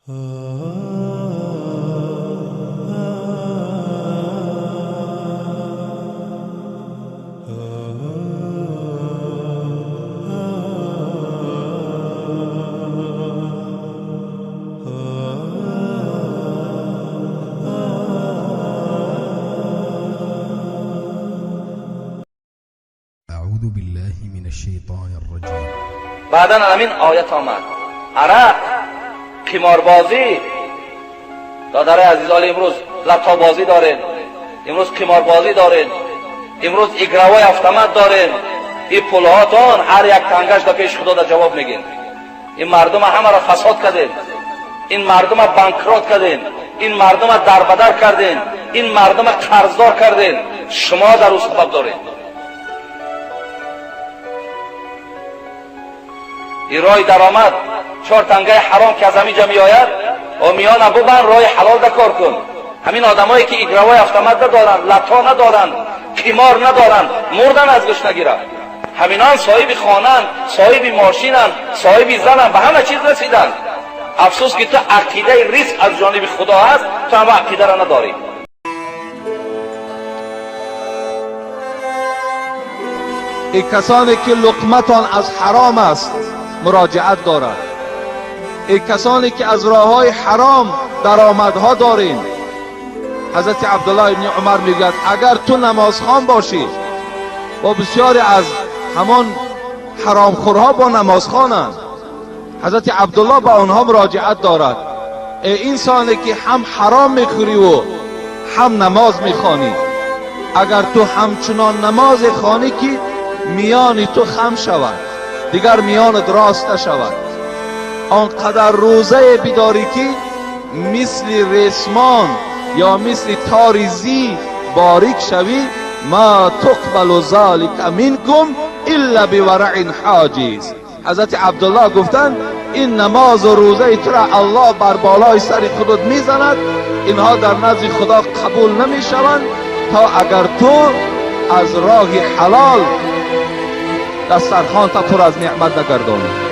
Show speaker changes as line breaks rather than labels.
اعوذ بالله من الشیطان الرجیم.
بعدا همین آیت آمد. عرق، قماربازی. دادر عزیزان امروز لپتاپ بازی دارین، امروز قماربازی دارین، امروز اگروای автомат دارین. این پولهاتون هر یک تنگش در پیش خدا در جواب میگین. این مردم همه را فساد کردین، این مردم را بانکروت کردین، این مردم را دربدر کردین، این مردم را قرضدار کردین. شما در او سبب دارین. این رای درآمد 4 تنگه حرام که از همینجا می آید و میان ببن رای حلال دا کار کن. همین آدمایی که اگروای автомат ندارن، لتا ندارن، قمار ندارن، مردن از گشنگیره. همینان صاحب خانن، صاحب ماشینن، صاحب زنن، به همه چیز رسیدن. افسوس که تو عقیده ریسک از جانب خدا هست، تو هم عقیده را نداری.
ای کسانی که لقمتان از حرام است مراجعت دارد. ای کسانی که از راههای حرام درآمدها دارین. حضرت عبدالله ابن عمر میگوید اگر تو نمازخوان باشی و بسیاری از همان حرامخورها با نمازخوانند، حضرت عبدالله با آنها مراجعت دارد. ای انسانی که هم حرام میخوری و هم نماز میخوانی، اگر تو همچنان نماز خوانی که میان تو خم شود، دیگر میان راست نشود. آنقدر روزه بداری که مثل ریسمان یا مثل تاریزی باریک شوی. ما تقبل ذلك منکم الا بورع حاجز. حضرت عبدالله گفتند این نماز و روزه تو را الله بر بالای سر خودت میزند، اینها در نزد خدا قبول نمیشوند تا اگر تو از راه حلال دسترخوان تا پر از نعمت نگردانی.